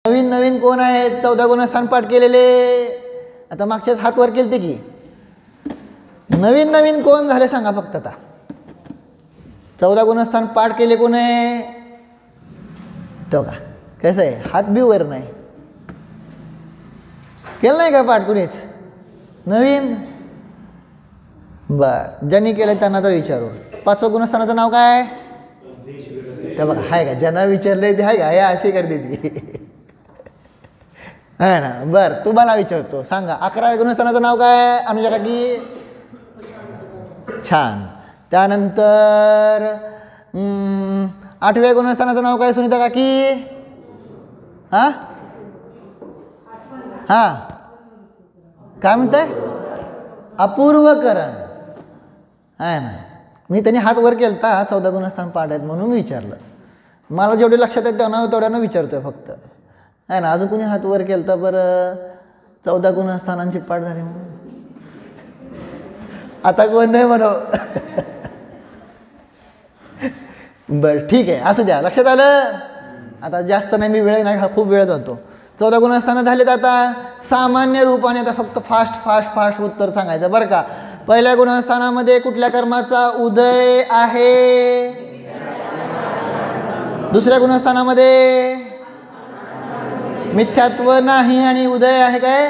नवीन नवीन कोण आहेत 14 गुणस्थान पाठ केलेले? आता मागच्याच हात वर केलते की. नवीन नवीन कोण झाले सांगा फक्त. आता 14 गुणस्थान पाठ केले कोण आहे? तो का कसं आहे, हात बी वर नाही केलं नाही का पाठ कुणीच नवीन? बर, ज्यांनी केलं त्यांना तर विचारू. 5व्या गुणस्थानाचं नाव काय? ते बघा आहे का, ज्यांना विचारले ते आहे का, हे असे करते ती आहे ना. बरं, तुम्हाला विचारतो सांगा. 11व्या गुणस्थानाचं नाव काय अनुजा काकी? छान. त्यानंतर 8व्या गुणस्थानाचं नाव काय सुनीता काकी? हां हां काय म्हणताय? अपूर्वकरण आहे ना. मी त्यांनी हात वर केलता 14 गुणस्थान पाठ आहेत म्हणून विचारलं. मला जेवढे लक्षात आहेत तेवढ्यानं विचारतोय फक्त आहे ना. अजून कुणी हात वर केलता बरं 14 गुणस्थानांची पाठ झाली म्हणून? आता कोण नाही म्हणो बरं ठीक आहे, असू द्या. लक्षात आलं? आता जास्त नाही, मी वेळ नाही, खूप वेळ जातो. 14 गुणस्थानं झालेत. आता सामान्य रूपाने आता फक्त फास्ट उत्तर सांगायचं बरं का. पहिल्या गुणस्थानामध्ये कुठल्या कर्माचा उदय आहे? दुसऱ्या गुणस्थानामध्ये मिथ्यात्व नाही आणि उदय आहे काय?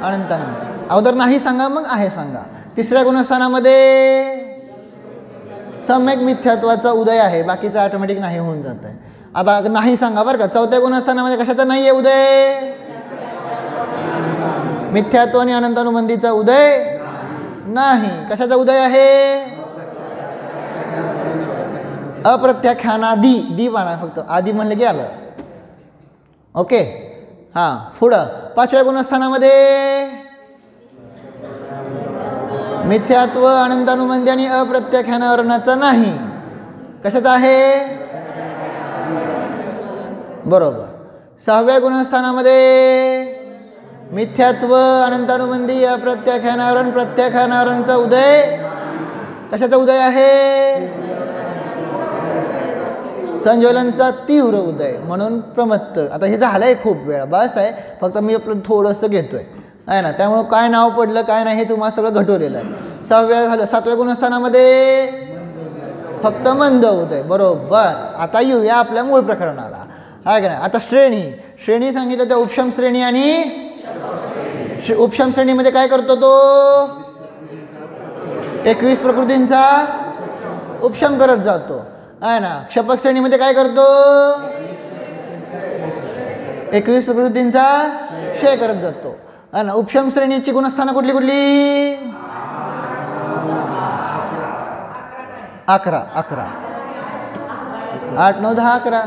अनंतानं. अगोदर नाही सांगा मग आहे सांगा. तिसऱ्या गुणस्थानामध्ये सम्यक मिथ्यात्वाचा उदय आहे, बाकीचं ऑटोमॅटिक नाही होऊन जात आहे. आता नाही सांगा बरं का. 4थ्या गुणस्थानामध्ये कशाचा नाही आहे उदय? मिथ्यात्व आणि अनंतानुबंधीचा उदय नाही. कशाचा उदय आहे? अप्रत्याख्यानादी. दी म्हणा फक्त, आधी म्हणलं की आलं. ओके हां. पुढं 5व्या गुणस्थानामध्ये मिथ्यात्व अनंतानुबंधी आणि अप्रत्याख्यानावरणाचा नाही. कशाचा आहे? बरोबर. 6व्या गुणस्थानामध्ये मिथ्यात्व अनंतानुबंधी अप्रत्याख्यानावरण प्रत्याख्यानावरणचा उदय. कशाचा उदय आहे? संज्वलनचा तीव्र उदय म्हणून प्रमत्त. आता हे झालं आहे खूप वेळा, बस आहे. फक्त मी आपलं थोडंसं घेतोय आहे ना. त्यामुळं काय नाव पडलं काय नाही हे तुम्हाला सगळं घटवलेलं आहे. 6व्या झालं. 7व्या गुणस्थानामध्ये फक्त मंद उदय. बरोबर. आता येऊया आपल्या मूळ प्रकरणाला आहे का नाही. आता श्रेणी सांगितलं त्या उपशम श्रेणी आणि उपशम श्रेणीमध्ये काय करतो तो? 21 प्रकृतींचा उपशम करत जातो आहे ना. क्षपक श्रेणीमध्ये काय करतो? 21 प्रकृतींचा क्षय करत जातो आहे ना. उपशम श्रेणीची गुणस्थानं कुठली कुठली? 11. 8, 9, 10, 11.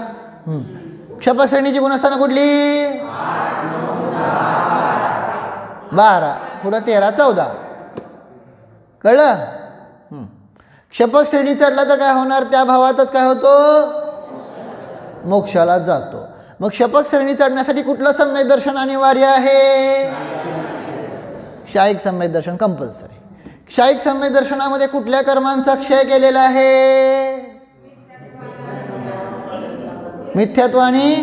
क्षपक श्रेणीची गुणस्थानं कुठली? 12. पुढं 13, 14. कळलं? क्षपक श्रेणी चढला तर काय होणार? त्या भावातच काय होतो? मोक्षाला जातो. मग क्षपक श्रेणी चढण्यासाठी कुठलं सम्यक दर्शन अनिवार्य आहे? क्षायिक सम्यक दर्शन कंपल्सरी. क्षायिक सम्यक दर्शनामध्ये कुठल्या कर्मांचा क्षय केलेला आहे? मिथ्यात्व आणि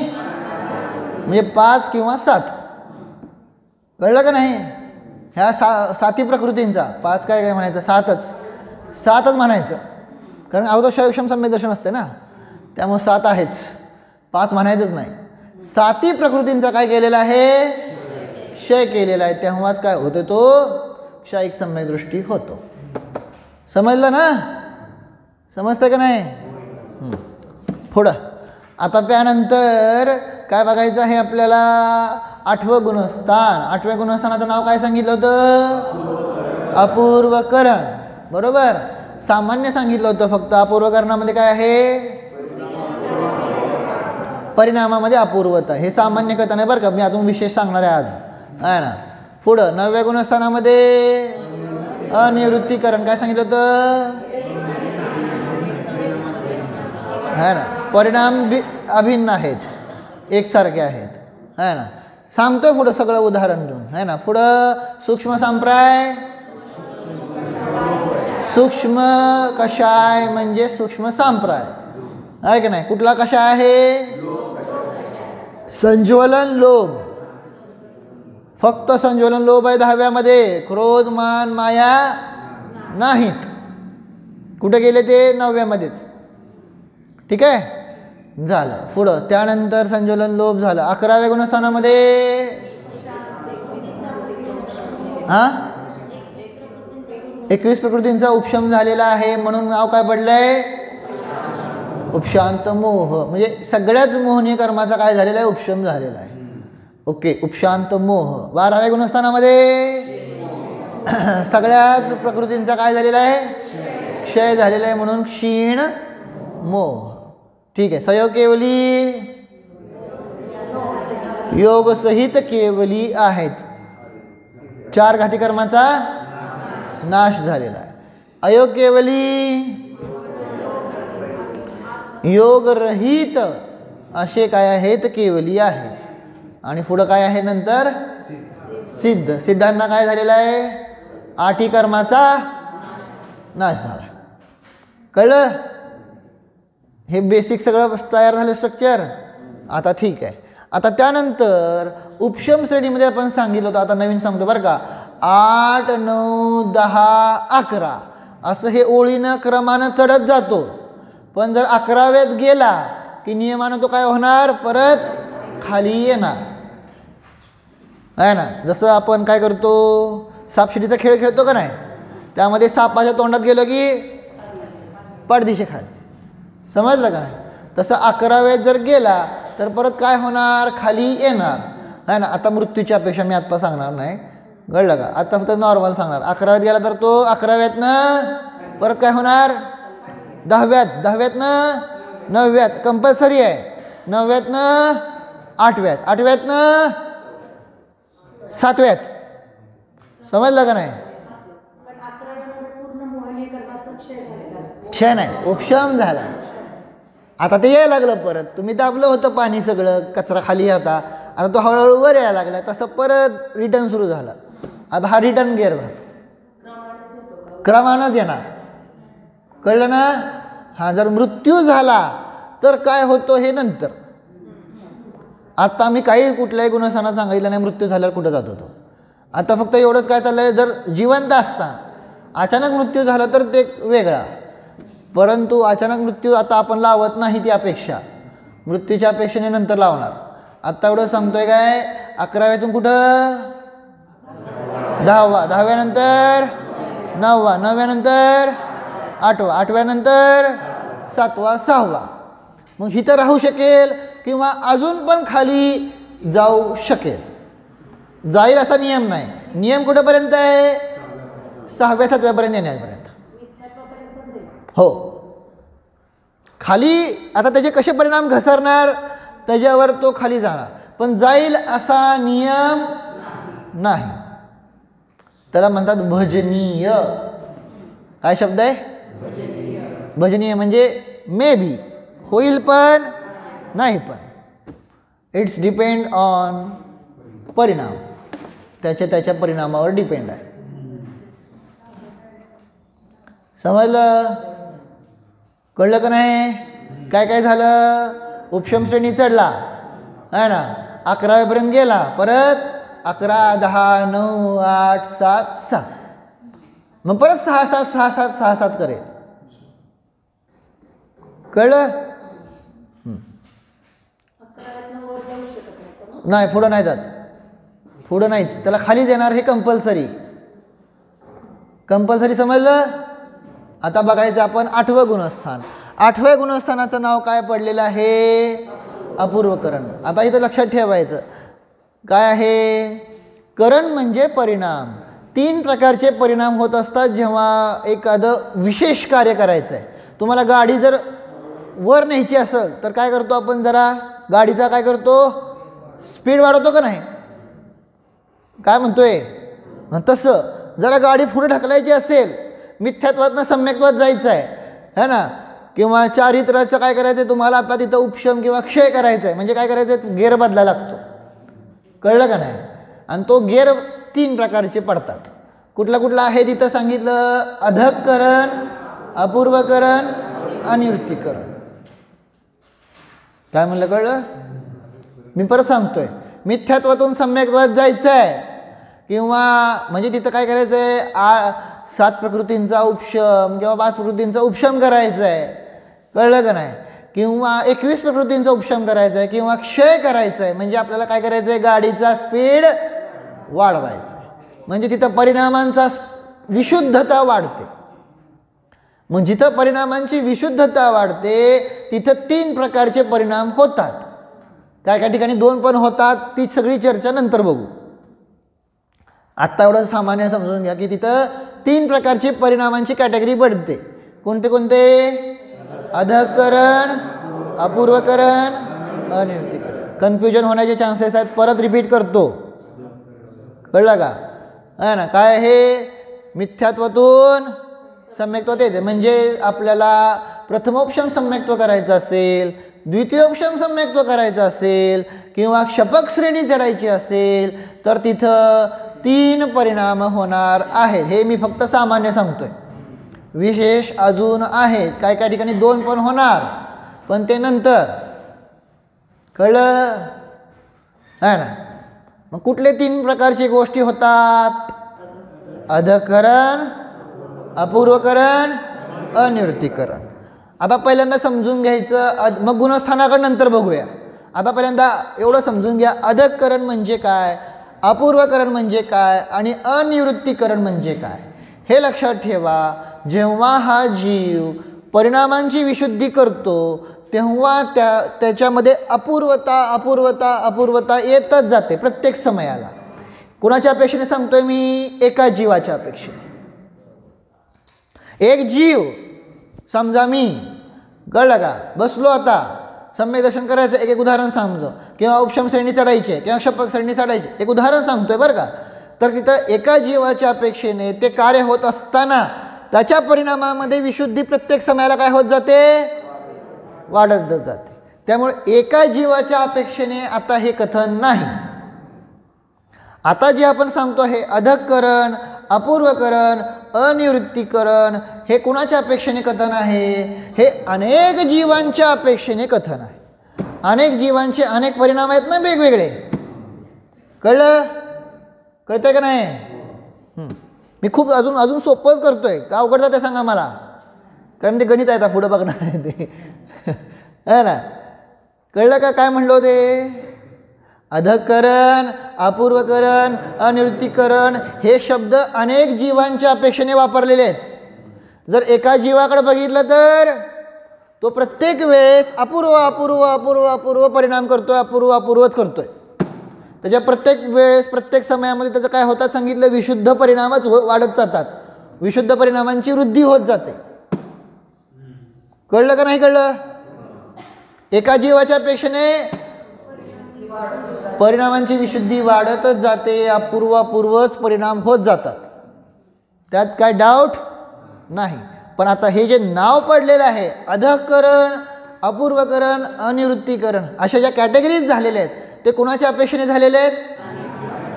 म्हणजे 5 किंवा 7. कळलं का नाही? ह्या 7 प्रकृतींचा 5 काय म्हणायचं? 7च म्हणायचं. कारण अगोदर क्षयक्षम सम्यक दर्शन असते ना, त्यामुळे 7 आहेच, 5 म्हणायचंच नाही. 7 प्रकृतींचा काय केलेला आहे? क्षय केलेला आहे. तेव्हाच काय होतो? तो क्षायिक सम्यक दृष्टी होतो. समजलं ना? समजतं का नाही? पुढं आता त्यानंतर काय बघायचं आहे आपल्याला? 8वं गुणस्थान. 8व्या गुणस्थानाचं नाव काय सांगितलं होतं? अपूर्वकरण. बरोबर. सामान्य सांगितलं होतं फक्त. अपूर्वकरणामध्ये काय आहे? परिणामामध्ये अपूर्वता. हे सामान्य कथन आहे बरं का. मी अजून विशेष सांगणार आहे आज आहे ना. पुढं 9व्या गुणस्थानामध्ये अनिवृत्तीकरण. काय सांगितलं होतं? है ना. परिणाम अभिन्न आहेत, एकसारखे आहेत है ना. सांगतोय पुढं सगळं उदाहरण देऊन है ना. पुढं सूक्ष्म संप्राय. सूक्ष्म कषाय म्हणजे सूक्ष्म संप्राय आहे की नाही. कुठला कषाय आहे? संज्वलन लोभ, फक्त संज्वलन लोभ आहे 10व्यामध्ये. क्रोध मान माया नाहीत. कुठे गेले ते 9व्यामध्येच. ठीक आहे, झालं. पुढं त्यानंतर संज्वलन लोभ झालं. 11व्या गुणस्थानामध्ये हां 21 प्रकृतींचा उपशम झालेला आहे, म्हणून नाव काय पडलंय? उपशांत मोह. म्हणजे सगळ्याच मोहनीय कर्माचा काय झालेला आहे? उपशम झालेला आहे. ओके, उपशांत मोह. 12व्या गुणस्थानामध्ये सगळ्याच प्रकृतींचा काय झालेला आहे? क्षय झालेला आहे, म्हणून क्षीण मोह. ठीक आहे. सयोग केवली योगसहित केवली आहेत. 4 घाती कर्माचा नाश झालेला आहे. अयोग केवली योगरहित असे काय आहेत? केवली आहे. आणि पुढं काय आहे नंतर? सिद्ध. सिद्धांना काय झालेला आहे? 8 कर्माचा नाश झाला. कळलं? हे बेसिक सगळं तयार झालं स्ट्रक्चर. आता ठीक आहे. आता त्यानंतर उपशम श्रेणीमध्ये आपण सांगितलं होतं, आता नवीन सांगतो बरं का. 8, 9, 10, 11 असं हे ओळीनं क्रमानं चढत जातो. पण जर 11व्यात गेला की नियमानं तो काय होणार? परत खाली येणार आहे ना. जसं आपण काय करतो, सापशिडीचा खेळ खेळतो का नाही, त्यामध्ये सापाच्या तोंडात गेलो की पडदिशी खाली. समजलं का नाही? तसं 11व्यात जर गेला तर परत काय होणार? खाली येणार आहे ना. आता मृत्यूची अपेक्षा मी आत्ता सांगणार नाही, कळलं का? आता फक्त नॉर्मल सांगणार. 11व्यात गेला तर तो 11व्यातनं परत काय होणार? 10व्यात, 10व्यातनं 9व्यात कंपल्सरी आहे, 9व्यातनं 8व्यात, 8व्यातनं 7व्यात. समजलं का नाही? क्षय नाही, उपशम झाला. आता ते यायला लागलं परत. तुम्ही दाबलं होतं पाणी, सगळं कचरा खाली होता, आता तो हळूहळू वर यायला लागला. तसं परत रिटर्न सुरू झाला. आता हा रिटर्न गिअर झाला, क्रमानंच येणार. कळलं ना? हा जर मृत्यू झाला तर काय होतं हे नंतर. आता मी काही कुठल्याही गुणस्थानात सांगितलं नाही मृत्यू झाल्यावर कुठं जात होतो. आता फक्त एवढंच काय चाललंय, जर जिवंत असता अचानक मृत्यू झाला तर ते वेगळा. परंतु अचानक मृत्यू आता आपण लावत नाही, ती अपेक्षा मृत्यूच्या अपेक्षेने नंतर लावणार. आत्ता एवढं सांगतोय काय, 11व्यातून कुठं 10वा, 10व्यानंतर 9वा, 9व्यानंतर 8वा, 8व्यानंतर 7वा, 6वा. मग इथं राहू शकेल किंवा अजून पण खाली जाऊ शकेल. जाईल असा नियम नाही. नियम कुठेपर्यंत आहे? 6व्या 7व्यापर्यंत येण्यापर्यंत. हो, खाली आता त्याचे कसे परिणाम घसरणार त्याच्यावर तो खाली जाणार, पण जाईल असा नियम नाही. त्याला म्हणतात भजनीय. काय शब्द आहे? भजनीय म्हणजे मे बी होईल पण नाही पण. इट्स डिपेंड ऑन परिणाम, त्याच्या परिणामावर डिपेंड आहे. समजलं? कळलं का नाही? काय काय झालं? उपशम श्रेणी चढला आहे ना, 11व्यापर्यंत गेला, परत 11, 10, 9, 8, 7, 6, मग परत 6, 7, 6, 7, 6, 7 करेल. कळलं? नाही, पुढं नाही जात, पुढं नाहीच. त्याला खालीच येणार, हे कंपल्सरी. कंपल्सरी समजलं? आता बघायचं आपण 8वं गुणस्थान. 8व्या गुणस्थानाचं नाव काय पडलेलं आहे? अपूर्वकरण. आता इथं लक्षात ठेवायचं काय आहे? करण म्हणजे परिणाम. 3 प्रकारचे परिणाम होत असतात जेव्हा एखादं विशेष कार्य करायचं आहे. तुम्हाला गाडी जर वर न्यायची असेल तर काय करतो आपण? जरा गाडीचा काय करतो? स्पीड वाढवतो का नाही? काय म्हणतोय? तसं जरा गाडी पुढे ढकलायची असेल, मिथ्यात्वातनं सम्यक्त्वात जायचं आहे ना, किंवा चारित्र्याचं काय करायचं आहे तुम्हाला? आता तिथं उपशम किंवा क्षय करायचं आहे, म्हणजे काय करायचं आहे? गेअर बदलायला लागतो. कळलं का नाही? आणि तो गेअर 3 प्रकारचे पडतात. कुठला कुठला आहे तिथं सांगितलं? अधःकरण, अपूर्वकरण, अनिवृत्तीकरण. काय म्हणलं? कळलं? मी परत सांगतोय, मिथ्यात्वातून सम्यक्त्वात जायचं आहे किंवा म्हणजे तिथं काय करायचं आहे, 7 प्रकृतींचा उपशम किंवा 5 प्रकृतींचा उपशम करायचा आहे, कळलं का नाही, किंवा 21 प्रकृतींचा उपशम करायचा आहे किंवा क्षय करायचा आहे. म्हणजे आपल्याला काय करायचं आहे, गाडीचा स्पीड वाढवायचा आहे. म्हणजे तिथं परिणामांचा विशुद्धता वाढते. मग जिथं परिणामांची विशुद्धता वाढते तिथं 3 प्रकारचे परिणाम होतात. काय काय ठिकाणी 2 पण होतात, ती सगळी चर्चा नंतर बघू. आत्ता एवढं सामान्य समजून घ्या की तिथं 3 प्रकारची परिणामांची कॅटेगरी पडते. कोणते कोणते? अधःकरण, अपूर्वकरण, अनिवृत्तीकरण. कन्फ्युजन होण्याचे चान्सेस आहेत, परत रिपीट करतो, कळलं का? है ना. काय हे मिथ्यात्वातून सम्यक्त्व तेच आहे. म्हणजे आपल्याला प्रथमोपशम सम्यक्त्व करायचं असेल, द्वितीयोपशम सम्यक्त्व करायचं असेल किंवा क्षपक श्रेणी चढायची असेल तर तिथं 3 परिणाम होणार आहेत. हे मी फक्त सामान्य सांगतोय, विशेष अजून आहेत. काय काय ठिकाणी 2 पण होणार, पण ते नंतर, कळलं है ना. मग कुठले 3 प्रकारची गोष्टी होतात? अधःकरण, अपूर्वकरण, अनिवृत्तीकरण. आता पहिल्यांदा समजून घ्यायचं, मग गुणस्थानाकडे नंतर बघूया. आता पहिल्यांदा एवढं समजून घ्या, अधःकरण म्हणजे काय, अपूर्वकरण म्हणजे काय आणि अनिवृत्तीकरण म्हणजे काय. हे लक्षात ठेवा. जेव्हा हा जीव परिणामांची विशुद्धी करतो तेव्हा त्याच्यामध्ये अपूर्वता अपूर्वता अपूर्वता येतच जाते प्रत्येक समयाला. कुणाच्या अपेक्षेने सांगतोय मी? एका जीवाच्या अपेक्षेने. एक जीव समजा मी, कळलं का, बसलो आता सम्यक दर्शन करायचं, एक उदाहरण सांगतो, किंवा उपशम श्रेणी चढायची किंवा क्षपक श्रेणी चढायची, एक उदाहरण सांगतोय बरं का. तर तिथं एका जीवाच्या अपेक्षेने ते कार्य होत असताना त्याच्या परिणामामध्ये विशुद्धी प्रत्येक समयाला काय होत जाते? वाढत जाते. त्यामुळे एका जीवाच्या अपेक्षेने आता हे कथन नाही. आता जे आपण सांगतो हे अधःकरण, अपूर्वकरण, अनिवृत्तीकरण हे कुणाच्या अपेक्षेने कथन आहे? हे अनेक जीवांच्या अपेक्षेने कथन आहे. अनेक जीवांचे अनेक परिणाम आहेत ना वेगवेगळे, कळलं? कळतंय का नाही? मी खूप अजून सोपंच करतोय, का अवघड जाते सांगा मला, कारण ते गणित आहेत, पुढं बघणार आहे ते, है ना. कळलं का काय म्हणलो ते? अधःकरण, अपूर्वकरण, अनिवृत्तीकरण हे शब्द अनेक जीवांच्या अपेक्षेने वापरलेले आहेत. जर एका जीवाकडे बघितलं तर तो प्रत्येक वेळेस अपूर्व अपूर्व अपूर्व अपूर्व परिणाम करतोय, अपूर्व अपूर्वच करतोय. त्याच्या प्रत्येक वेळेस प्रत्येक समयामध्ये त्याचं काय होतात सांगितलं? विशुद्ध परिणामच वाढत जातात, विशुद्ध परिणामांची वृद्धी होत जाते. कळलं का नाही कळलं? एका जीवाच्या अपेक्षेने परिणामांची विशुद्धी वाढतच जाते, अपूर्व अपूर्वच परिणाम होत जातात, त्यात काय डाऊट नाही. पण आता हे जे नाव पडलेलं आहे अधःकरण, अपूर्वकरण, अनिवृत्तीकरण अशा ज्या कॅटेगरीज झालेल्या आहेत ते कुणाच्या अपेक्षेने झालेले आहेत?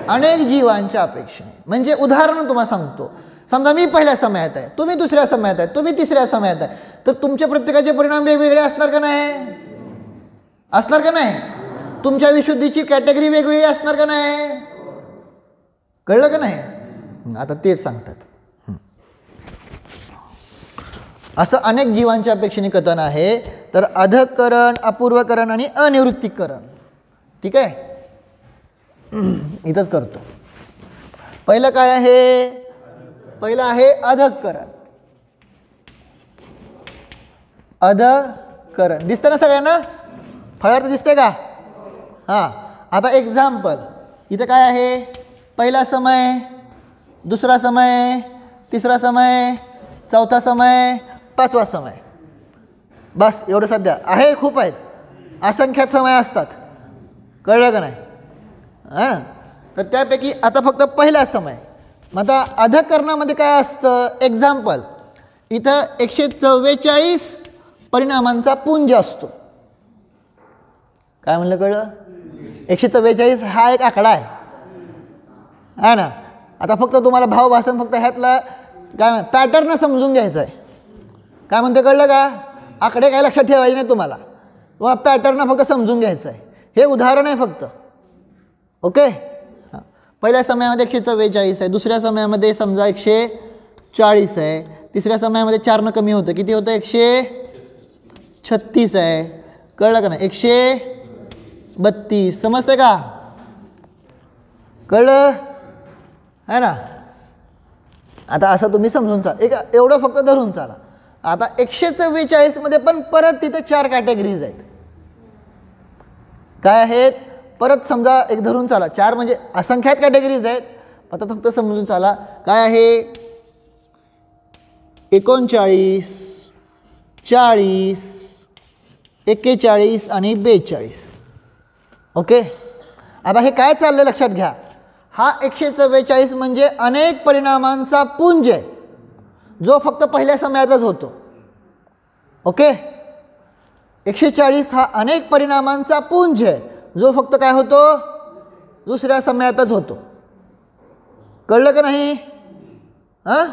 अनेक जीवांच्या अपेक्षेने. म्हणजे उदाहरण तुम्हाला सांगतो, समजा मी पहिल्या समयात आहे, तुम्ही दुसऱ्या समयात आहे, तुम्ही तिसऱ्या समयात आहे, तर तुमच्या प्रत्येकाचे परिणाम वेगवेगळे असणार का नाही? असणार का नाही? तुमच्या विशुद्धीची कॅटेगरी वेगवेगळी असणार का नाही? कळलं का नाही? आता तेच सांगतात. असं अनेक जीवांच्या अपेक्षेने कथन आहे. तर अधःकरण, अपूर्वकरण आणि अनिवृत्तीकरण. ठीक आहे, इथंच करतो. पहिलं काय आहे? पहिलं आहे अधःकरण. अधःकरण दिसतं ना सगळ्यांना? फळार्थ दिसते का? हां. आता एक्झाम्पल, इथं काय आहे? पहिला समय, दुसरा समय, तिसरा समय, चौथा समय, पाचवा समय. बस एवढं सध्या आहे. खूप आहेत, असंख्यात समय असतात, कळलं का नाही? हां. तर त्यापैकी आता फक्त पहिला समय. मग आता अधःकरणामध्ये काय असतं? एक्झाम्पल, इथं 144 परिणामांचा पुंज असतो. काय म्हणलं कळलं? 144 हा एक आकडा आहे ना. आता फक्त तुम्हाला भावभाषण फक्त ह्यातला काय पॅटर्न समजून घ्यायचं आहे. काय म्हणते कळलं का? आकडे काय लक्षात ठेवायचे नाही तुम्हाला पॅटर्न फक्त समजून घ्यायचं आहे. हे उदाहरण आहे फक्त. ओके. हां, पहिल्या समयामध्ये 144 आहे, दुसऱ्या समयामध्ये समजा 140 आहे, तिसऱ्या समयामध्ये 4 कमी होतं, किती होतं 136 आहे. कळलं का नाही? 132. समजते का? कळलं आहे ना? आता असं तुम्ही समजून चाला, एवढं फक्त धरून चाला. आता 144 मध्ये पण परत तिथे 4 कॅटेगरीज आहेत. काय आहेत? परत समजा एक धरून चाला, 4 म्हणजे असंख्यात कॅटेगरीज आहेत. आता फक्त समजून चाला काय आहे. 39, 40, 41 आणि 42. ओके. आता हे काय चाललं लक्षात घ्या. हा 144 म्हणजे अनेक परिणामांचा पुंज आहे, जो फक्त पहिल्या समयातच होतो. ओके. 140 हा अनेक परिणामांचा पुंज आहे, जो फक्त काय होतो? दुसऱ्या समयातच होतो. कळलं का नाही? हां,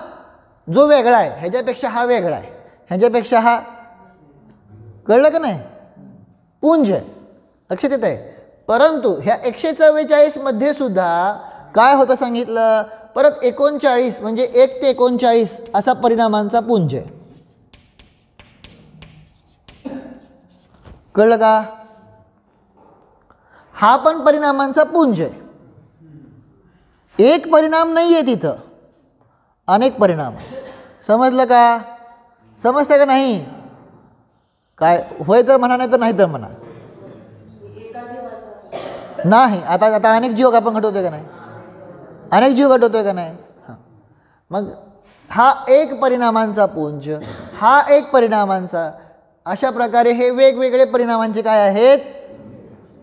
जो वेगळा आहे, ह्याच्यापेक्षा हा वेगळा आहे, ह्याच्यापेक्षा हा. कळलं का नाही? पुंज आहे. लक्षात येत आहे. परंतु ह्या 144 मध्ये सुद्धा काय होतं सांगितलं? परत 39 म्हणजे 1 ते 39 असा परिणामांचा पुंज आहे. कळलं का? हा पण परिणामांचा पुंज आहे. एक परिणाम नाही आहे तिथं, अनेक परिणाम. समजलं का? समजतं का नाही? काय होय तर म्हणा, नाही तर नाही तर म्हणा. नाही. आता अनेक जीव आपण घटवतोय का नाही? अनेक जीव घटवतोय का नाही? हां, मग हा एक परिणामांचा पुंज, हा एक परिणामांचा, अशा प्रकारे हे वेगवेगळे परिणामांचे काय आहेत?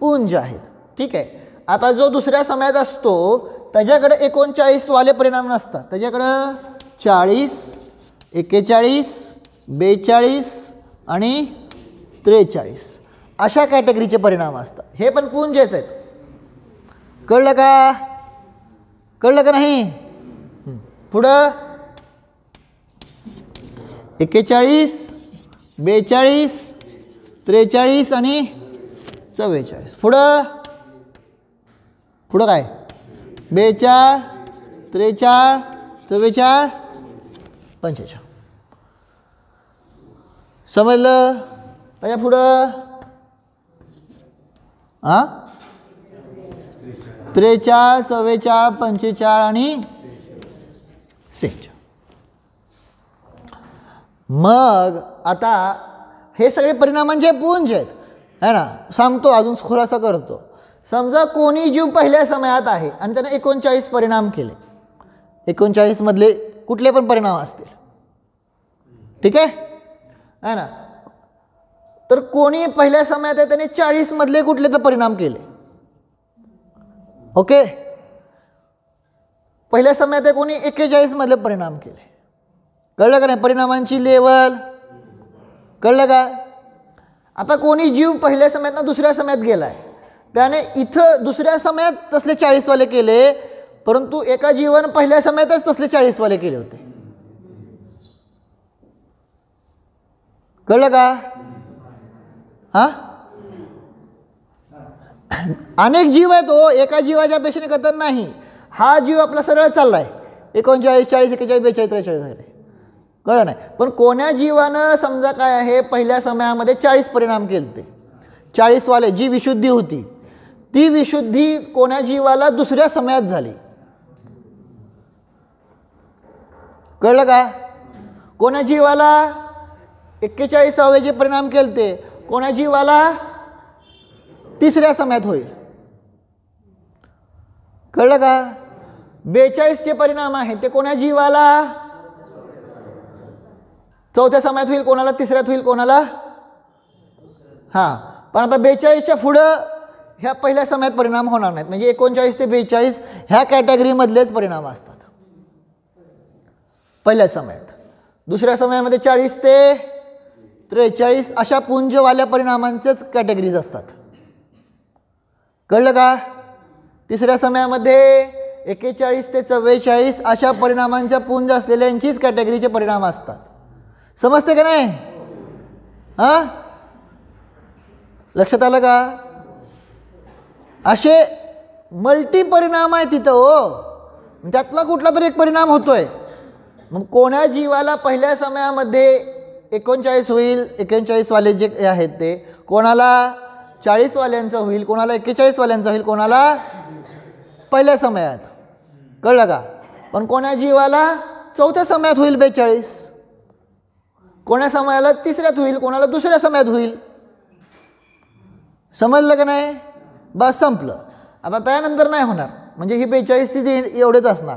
पुंज आहेत. ठीक आहे. आता जो दुसऱ्या समयात असतो त्याच्याकडे 39 वाले परिणाम नसतात, त्याच्याकडं 40, 41, 42 आणि 43 अशा कॅटेगरीचे परिणाम असतात. हे पण पुंजेच आहेत. कळलं का? कळलं का नाही? पुढं 41, 42, 43 आणि 44. पुढं काय? 42, 43, 44, 45. समजलं? त्याच्या पुढं 43, 44, 45 आणि 46. मग आता हे सगळे परिणामांचे पुंज आहेत, है ना? सांगतो, अजून खुलासा करतो. समजा कोणी जीव पहिल्या समयात आहे आणि त्याने 39 परिणाम केले. 39 मधले कुठले पण परिणाम असतील, ठीक आहे, है ना? तर कोणी पहिल्या समयात आहे त्याने 40 मधले कुठले तर परिणाम केले. ओके. पहिल्या समयात आहे कोणी 41 मधले परिणाम केले. कळलं का नाही? परिणामांची लेवल. कळलं का? आता कोणी जीव पहिल्या समयात दुसऱ्या समयात गेलाय, त्याने इथं दुसऱ्या समयात तसले 40 वाले केले, परंतु एका जीवन पहिल्या समयातच तसले 40 वाले केले होते. कळलं का? हां, अनेक जीव आहेत हो, एका जीवाच्या पेक्षाने कतर नाही. हा जीव आपला सरळ चाललाय 39, 40, 41, 42, 43 वगैरे. कळलं नाही? पण कोण्या जीवानं समजा काय आहे, पहिल्या समयामध्ये 40 परिणाम केले. 40 वाले जी विशुद्धी होती, ती विशुद्धी कोण्या जीवाला दुसऱ्या समयात झाली. कळलं का? कोण्या जीवाला 41 जे परिणाम केले, कोण्या जीवाला तिसऱ्या समयात होईल. कळलं का? 42 परिणाम आहेत ते कोण्या जीवाला चौथ्या समयात होईल, कोणाला तिसऱ्यात होईल, कोणाला. हां, पण आता 42च्या पुढं ह्या पहिल्या समयात परिणाम होणार नाहीत. म्हणजे 39 ते 42 ह्या कॅटेगरीमधलेच परिणाम असतात पहिल्या समयात. दुसऱ्या समयामध्ये 40 ते 43 अशा पुंजवाल्या परिणामांचेच कॅटेगरीज असतात. कळलं का? तिसऱ्या समयामध्ये 41 ते 44 अशा परिणामांच्या पुंज असलेल्यांचीच कॅटेगरीचे परिणाम असतात. समजते का नाही? हां, लक्षात आलं का? असे मल्टी परिणाम आहे तिथं हो, त्यातला कुठला तरी एक परिणाम होतोय. मग कोण्या जीवाला पहिल्या समयामध्ये 39 होईल, 41 वाले जे आहेत ते, कोणाला 40 वाल्यांचा होईल, कोणाला 41 वाल्यांचा होईल, कोणाला पहिल्या समयात. कळलं का? पण कोण्या जीवाला चौथ्या समयात होईल 42, कोण्या समयाला तिसऱ्यात होईल, कोणाला दुसऱ्या समयात होईल. समजलं का नाही? बस संपलं. आता त्यानंतर नाही होणार, म्हणजे ही 42 एवढेच असणार.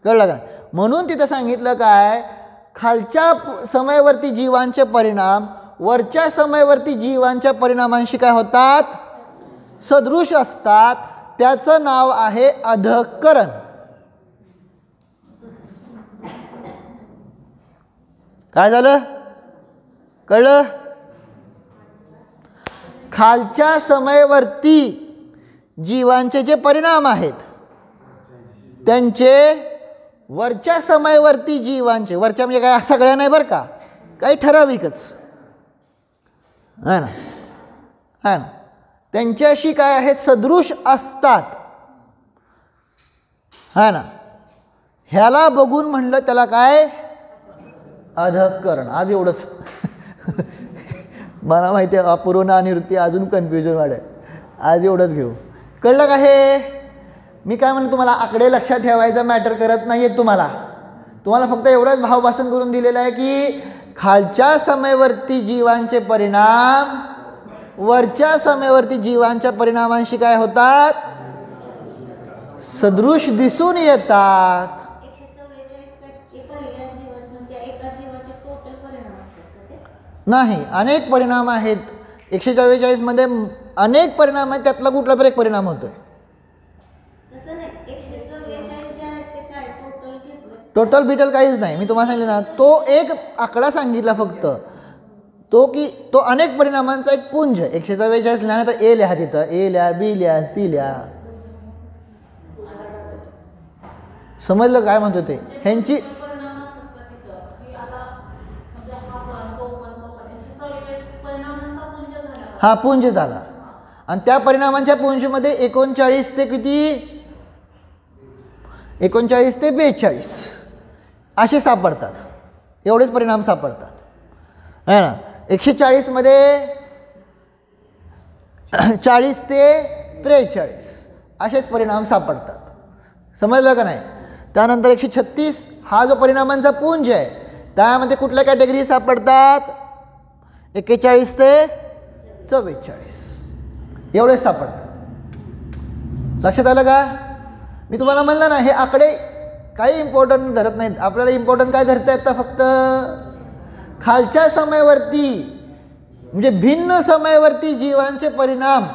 कळलं का नाही? म्हणून तिथं सांगितलं काय, खालच्या समयवर्ती जीवांचे परिणाम वरच्या समयवर्ती जीवांच्या परिणामांशी काय होतात, सदृश असतात. त्याचं नाव आहे अधःकरण. काय झालं? कळलं? खालच्या समयवर्ती जीवांचे जे परिणाम आहेत त्यांचे वरच्या समयवर्ती जीवांचे, वरच्या म्हणजे काय सगळ्या नाही बरं का, काही ठराविकच है ना, है ना, त्यांच्याशी काय आहेत, सदृश असतात. है ना. ह्याला बघून म्हणलं त्याला काय, अधःकरण. आज एवढंच. मला माहिती आहे अपूर्ण आणि वृत्ती अजून कन्फ्युजन वाढेल. आज एवढंच घेऊ. कळलं का? हे मी काय म्हणतो, तुम्हाला आकडे लक्षात ठेवायचा मॅटर करत नाही आहे. तुम्हाला फक्त एवढंच भावभाषण करून दिलेलं आहे की खालच्या समयवर्ती जीवांचे परिणाम वरच्या समयवर्ती जीवांच्या परिणामांशी काय होतात, सदृश दिसून येतात. नाही, अनेक परिणाम आहेत. 144 मध्ये अनेक परिणाम आहेत, त्यातला कुठला तरी एक परिणाम होतोय. टोटल बिटल काहीच नाही. मी तुम्हाला सांगितलं ना, तो एक आकडा सांगितला फक्त, तो की तो अनेक परिणामांचा एक पुंज. 144 लिहा, तर ए लिहा, तिथं ए लिहा, बी लिहा, सी लिहा. समजलं काय म्हणतो ते? ह्यांची हा पुंज झाला. आणि त्या परिणामांच्या पुंजमध्ये 39 ते किती, 39 ते 42 असे सापडतात. एवढेच परिणाम सापडतात, है ना. 140 मध्ये 40 ते 43 असेच परिणाम सापडतात. समजलं का नाही? त्यानंतर 136 हा जो परिणामांचा पुंज आहे, त्यामध्ये कुठल्या कॅटेगरी सापडतात, 41 ते 44 एवढेच सापडतात. लक्षात आलं का? मी तुम्हाला म्हणलं ना, हे आकडे काही इम्पॉर्टंट धरत नाहीत. आपल्याला इम्पॉर्टंट काय धरता येतं, फक्त खालच्या समयवर्ती म्हणजे भिन्न समयवर्ती जीवांचे परिणाम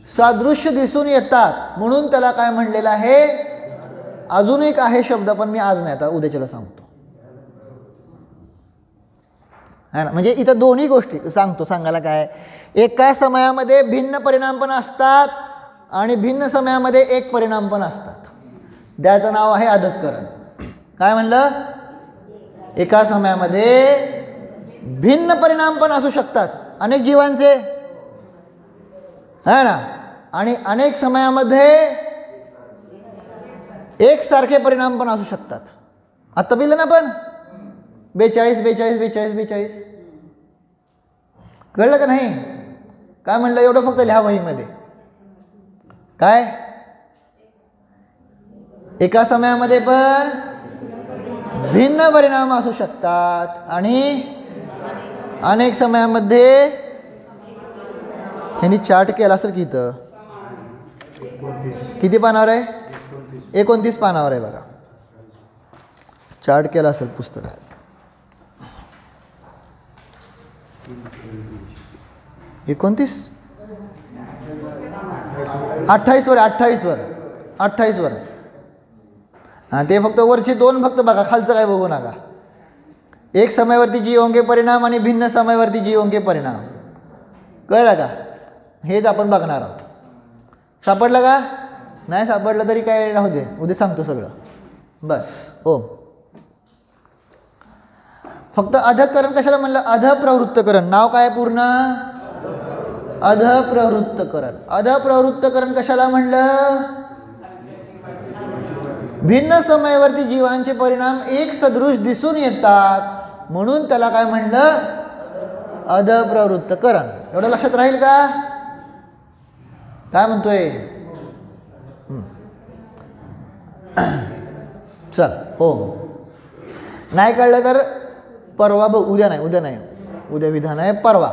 सादृश्य दिसून येतात, म्हणून त्याला काय म्हणलेलं आहे. अजून एक आहे शब्द, पण मी आज नाही, आता उद्याच्याला सांगतो. है ना. म्हणजे इथं दोन्ही गोष्टी सांगायला काय, एका समयामध्ये भिन्न परिणाम पण असतात आणि भिन्न समयामध्ये एक परिणाम पण असतात. त्याचं नाव आहे अधःकरण. काय म्हणलं? एका समयामध्ये भिन्न परिणाम पण असू शकतात अनेक जीवांचे, है ना, आणि अनेक समयामध्ये एकसारखे परिणाम पण असू शकतात. आता बिल ना, पण 42 42 42 42 कळलं का नाही? काय म्हणलं? एवढं फक्त लिहा वहीमध्ये. काय? एका समयामध्ये पण भिन्न परिणाम असू शकतात आणि अनेक समयामध्ये. ह्यांनी चार्ट केला असेल की इथं किती पानावर आहे? 29 पानावर आहे बघा. चार्ट केला असेल पुस्तकात. 29 28 वर 28 वर. हां, ते फक्त वरचे दोन फक्त बघा, खालचं काय बघू नका. एक समयवर्ती जीवोंगे परिणाम आणि भिन्न समयवर्ती जीवोंगे परिणाम. कळलं का? हेच आपण बघणार आहोत. सापडलं का? नाही सापडलं तरी काय राहू दे, उद्या सांगतो सगळं. बस. हो, फक्त अधःकरण कशाला म्हणलं? अधःप्रवृत्तकरण. नाव काय पूर्ण? अधप्रवृत्तकरण. अधप्रवृत्तकरण कशाला म्हणलं? भिन्न समयावरती जीवांचे परिणाम एक सदृश दिसून येतात म्हणून त्याला काय म्हणलं? अधप्रवृत्तकरण. एवढं लक्षात राहील का? काय म्हणतोय? चल हो, नाही कळलं तर परवा बघ. उद्या नाही, उद्या विधान आहे, परवा.